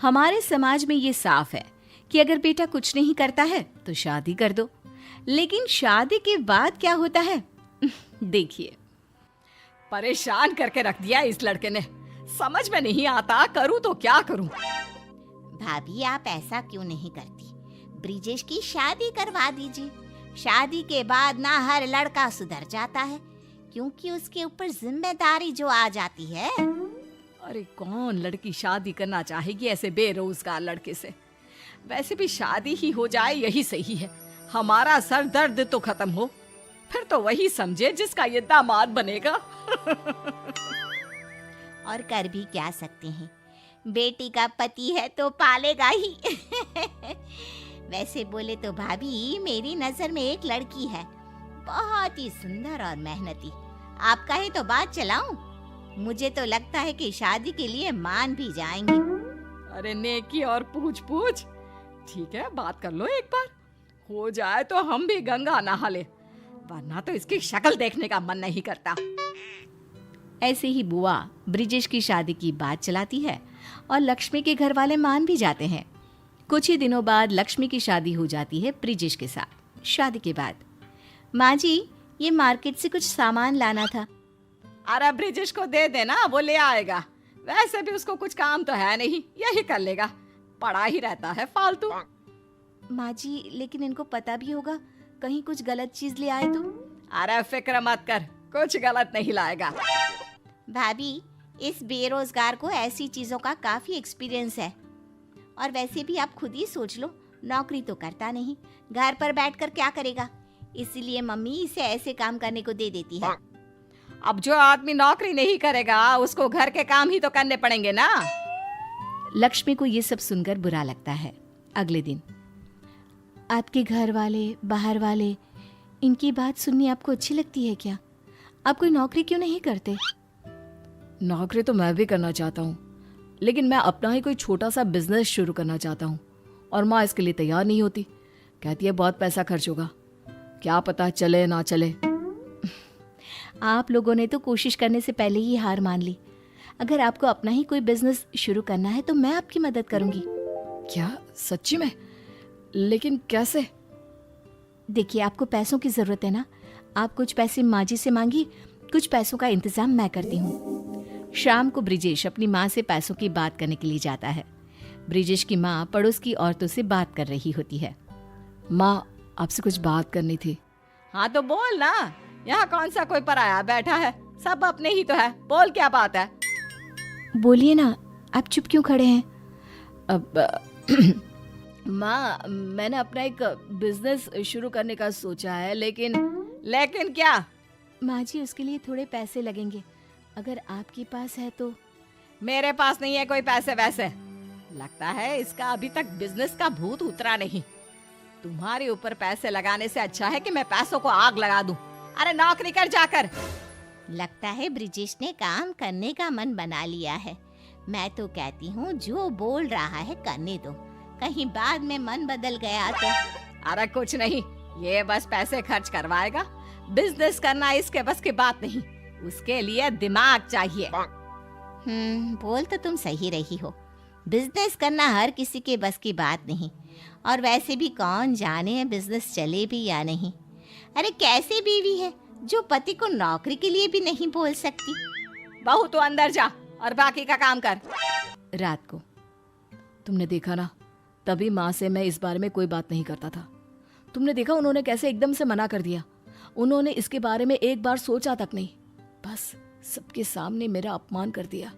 हमारे समाज में ये साफ है कि अगर बेटा कुछ नहीं करता है तो शादी कर दो, लेकिन शादी के बाद क्या होता है देखिए। परेशान करके रख दिया इस लड़के ने, समझ में नहीं आता करूं तो क्या करूं। भाभी आप ऐसा क्यों नहीं करती, ब्रिजेश की शादी करवा दीजिए। शादी के बाद ना हर लड़का सुधर जाता है, क्योंकि उसके ऊपर जिम्मेदारी जो आ जाती है। अरे कौन लड़की शादी करना चाहेगी ऐसे बेरोजगार लड़के से। वैसे भी शादी ही हो जाए यही सही है, हमारा सर दर्द तो खत्म हो, फिर तो वही समझे जिसका ये दामाद बनेगा। और कर भी क्या सकते हैं, बेटी का पति है तो पालेगा ही। वैसे बोले तो भाभी मेरी नजर में एक लड़की है, बहुत ही सुंदर और मेहनती। आप कहे तो बात चलाऊं? मुझे तो लगता है कि शादी के लिए मान भी जाएंगे। अरे नेकी और पूछ पूछ, ठीक है बात कर लो एक बार, हो जाए तो हम भी गंगा नहा ले, वरना तो इसकी शक्ल देखने का मन नहीं करता। ऐसे ही बुआ ब्रिजेश की शादी की बात चलाती है और लक्ष्मी के घर वाले मान भी जाते हैं। कुछ ही दिनों बाद लक्ष्मी की शादी हो जाती है ब्रिजेश के साथ। शादी के बाद, माँ जी ये मार्केट से कुछ सामान लाना था। अरे ब्रिजेश को दे देना, वो ले आएगा, वैसे भी उसको कुछ काम तो है नहीं, यही कर लेगा, पड़ा ही रहता है फालतू। माँ जी लेकिन इनको पता भी होगा कहीं कुछ गलत चीज ले आए तो। अरे फिक्र मत कर, कुछ गलत नहीं लाएगा। भाभी इस बेरोजगार को ऐसी चीजों का काफी एक्सपीरियंस है, और वैसे भी आप खुद ही सोच लो, नौकरी तो करता नहीं, घर पर बैठकर क्या करेगा, इसीलिए मम्मी इसे ऐसे काम करने को दे देती है। अब जो आदमी नौकरी नहीं करेगा उसको घर के काम ही तो करने पड़ेंगे ना। लक्ष्मी को ये सब सुनकर बुरा लगता है। अगले दिन, आपके घर वाले बाहर वाले इनकी बात सुननी आपको अच्छी लगती है क्या? आप कोई नौकरी क्यों नहीं करते? नौकरी तो मैं भी करना चाहता हूँ, लेकिन मैं अपना ही कोई छोटा सा बिजनेस शुरू करना चाहता हूँ, और माँ इसके लिए तैयार नहीं होती, कहती है बहुत पैसा खर्च होगा, क्या पता चले ना चले। आप लोगों ने तो कोशिश करने से पहले ही हार मान ली। अगर आपको अपना ही कोई बिजनेस शुरू करना है तो मैं आपकी मदद करूंगी। क्या सच्ची में? लेकिन कैसे? देखिए आपको पैसों की जरूरत है ना, आप कुछ पैसे माँ जी से मांगी, कुछ पैसों का इंतजाम मैं करती हूँ। शाम को ब्रिजेश अपनी माँ से पैसों की बात करने के लिए जाता है। ब्रिजेश की माँ पड़ोस की औरतों से बात कर रही होती है। माँ आपसे कुछ बात करनी थी। हाँ तो बोल ना, यहाँ कौन सा कोई पराया बैठा है, सब अपने ही तो है, बोल क्या बात है। बोलिए ना, आप चुप क्यों खड़े हैं? अब माँ मैंने अपना एक बिजनेस शुरू करने का सोचा है, लेकिन क्या? माँ जी उसके लिए थोड़े पैसे लगेंगे, अगर आपके पास है तो। मेरे पास नहीं है कोई पैसे वैसे, लगता है इसका अभी तक बिजनेस का भूत उतरा नहीं। तुम्हारे ऊपर पैसे लगाने से अच्छा है कि मैं पैसों को आग लगा दूं। अरे नौकरी कर जाकर। लगता है ब्रिजेश ने काम करने का मन बना लिया है। मैं तो कहती हूँ जो बोल रहा है करने दो, कहीं बाद में मन बदल गया तो। अरे कुछ नहीं, ये बस पैसे खर्च करवाएगा, बिजनेस करना इसके बस की बात नहीं, उसके लिए दिमाग चाहिए। बोल तो तुम सही रही हो, बिजनेस करना हर किसी के बस की बात नहीं, और वैसे भी कौन जाने बिजनेस चले भी या नहीं। अरे कैसी बीवी है जो पति को नौकरी के लिए भी नहीं बोल सकती। बहू तो अंदर जा और बाकी का काम कर। रात को, तुमने देखा ना, तभी माँ से मैं इस बारे में कोई बात नहीं करता था। तुमने देखा उन्होंने कैसे एकदम से मना कर दिया, उन्होंने इसके बारे में एक बार सोचा तक नहीं, बस सबके सामने मेरा अपमान कर दिया।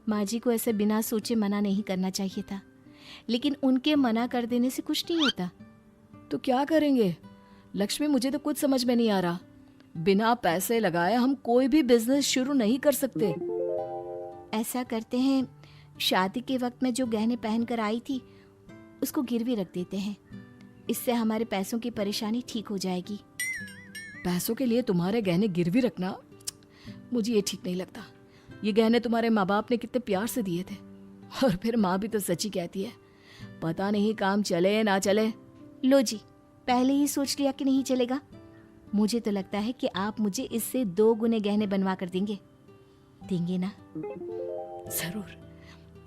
माँ जी को ऐसे बिना सोचे मना नहीं करना चाहिए था, लेकिन उनके मना कर देने से कुछ नहीं होता। तो क्या करेंगे लक्ष्मी, मुझे तो कुछ समझ में नहीं आ रहा। बिना पैसे लगाए हम कोई भी बिजनेस शुरू नहीं कर सकते। ऐसा करते हैं, शादी के वक्त में जो गहने पहन कर आई थी उसको गिरवी रख देते हैं, इससे हमारे पैसों की परेशानी ठीक हो जाएगी। पैसों के लिए तुम्हारे गहने गिरवी रखना, मुझे ये ठीक नहीं लगता। ये गहने तुम्हारे माँ बाप ने कितने प्यार से दिए थे, और फिर माँ भी तो सच्ची कहती है, पता नहीं काम चले ना चले। लो जी, पहले ही सोच लिया कि नहीं चलेगा। मुझे तो लगता है कि आप मुझे इससे 2 गुने गहने बनवा कर देंगे ना? जरूर,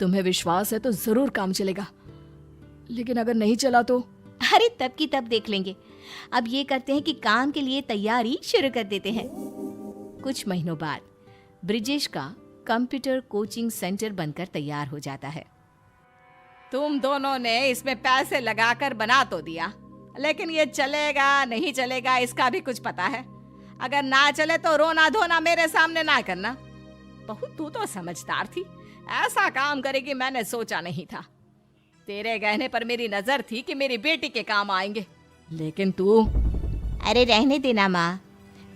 तुम्हें विश्वास है तो जरूर काम चलेगा, लेकिन अगर नहीं चला तो? अरे तब की तब देख लेंगे। अब ये करते हैं कि काम के लिए तैयारी शुरू कर देते हैं। कुछ महीनों बाद ब्रिजेश का कंप्यूटर कोचिंग सेंटर बनकर तैयार हो जाता है। तुम दोनों ने इसमें पैसे लगाकर बना तो दिया, लेकिन ये चलेगा नहीं चलेगा इसका भी कुछ पता है? अगर ना चले तो रोना धोना मेरे सामने ना करना। बहू तू तो समझदार थी, ऐसा काम करेगी मैंने सोचा नहीं था। तेरे गहने पर मेरी नजर थी कि मेरी बेटी के काम आएंगे, लेकिन तू। अरे रहने देना माँ,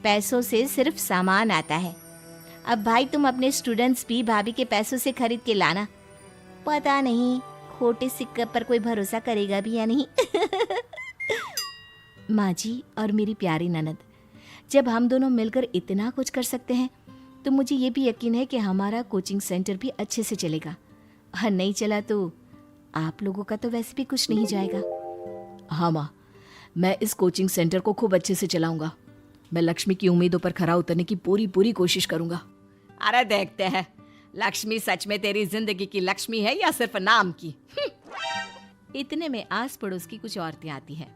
पैसों से सिर्फ सामान आता है। अब भाई तुम अपने स्टूडेंट्स भी भाभी के पैसों से खरीद के लाना। पता नहीं खोटे सिक्के पर कोई भरोसा करेगा भी या नहीं। माँ जी और मेरी प्यारी ननद, जब हम दोनों मिलकर इतना कुछ कर सकते हैं तो मुझे ये भी यकीन है कि हमारा कोचिंग सेंटर भी अच्छे से चलेगा। और नहीं चला तो आप लोगों का तो वैसे भी कुछ नहीं जाएगा। हाँ माँ, मैं इस कोचिंग सेंटर को खूब अच्छे से चलाऊंगा। मैं लक्ष्मी की उम्मीदों पर खरा उतरने की पूरी कोशिश करूंगा। अरे देखते हैं लक्ष्मी सच में तेरी जिंदगी की लक्ष्मी है या सिर्फ नाम की। इतने में आस पड़ोस की कुछ औरतें आती हैं।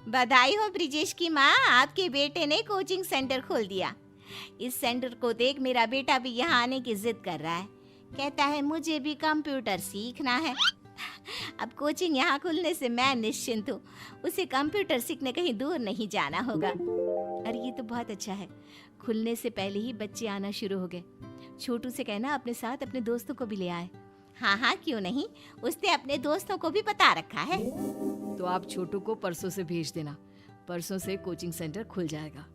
बधाई हो ब्रिजेश की माँ, आपके बेटे ने कोचिंग सेंटर खोल दिया। इस सेंटर को देख मेरा बेटा भी यहाँ आने की जिद कर रहा है। कहता है मुझे भी कंप्यूटर सीखना है। अब कोचिंग यहाँ खुलने से मैं निश्चिंत हूँ, उसे कंप्यूटर सीखने कहीं दूर नहीं जाना होगा। अरे ये तो बहुत अच्छा है, खुलने से पहले ही बच्चे आना शुरू हो गए। छोटू से कहना अपने साथ अपने दोस्तों को भी ले आए। हाँ हाँ क्यों नहीं, उसने अपने दोस्तों को भी बता रखा है। तो आप छोटू को परसों से भेज देना, परसों से कोचिंग सेंटर खुल जाएगा।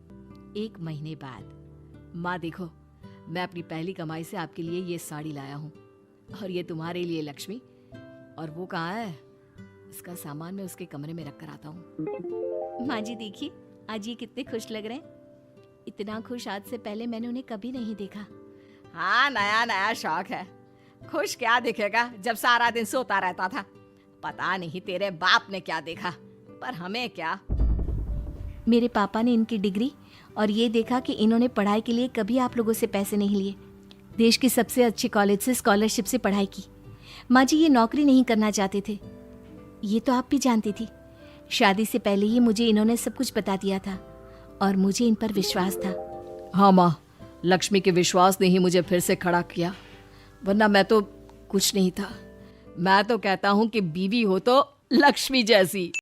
1 महीने बाद। माँ देखो, मैं अपनी पहली कमाई से आपके लिए ये साड़ी लाया हूँ, और ये तुम्हारे लिए लक्ष्मी। और वो कहाँ है? इसका सामान मैं उसके कमरे में रख कर आता हूँ। माँ जी देखिए, आज ये कितने खुश लग रहे हैं। इतना खुश आज से पहले मैंने उन्हें कभी नहीं देखा। हाँ, नया नया शौक है। खुश क्या दिखेगा जब सारा दिन सोता रहता था। पता नहीं तेरे बाप ने क्या देखा, पर हमें क्या। मेरे पापा ने इनकी डिग्री और ये देखा कि इन्होंने पढ़ाई के लिए कभी आप लोगों से पैसे नहीं लिए। देश के सबसे अच्छे कॉलेज से स्कॉलरशिप से पढ़ाई की। माँ जी ये नौकरी नहीं करना चाहते थे, ये तो आप भी जानती थी। शादी से पहले ही मुझे इन्होंने सब कुछ बता दिया था और मुझे इन पर विश्वास था। हाँ माँ, लक्ष्मी के विश्वास ने ही मुझे फिर से खड़ा किया, वरना मैं तो कुछ नहीं था। मैं तो कहता हूँ कि बीवी हो तो लक्ष्मी जैसी।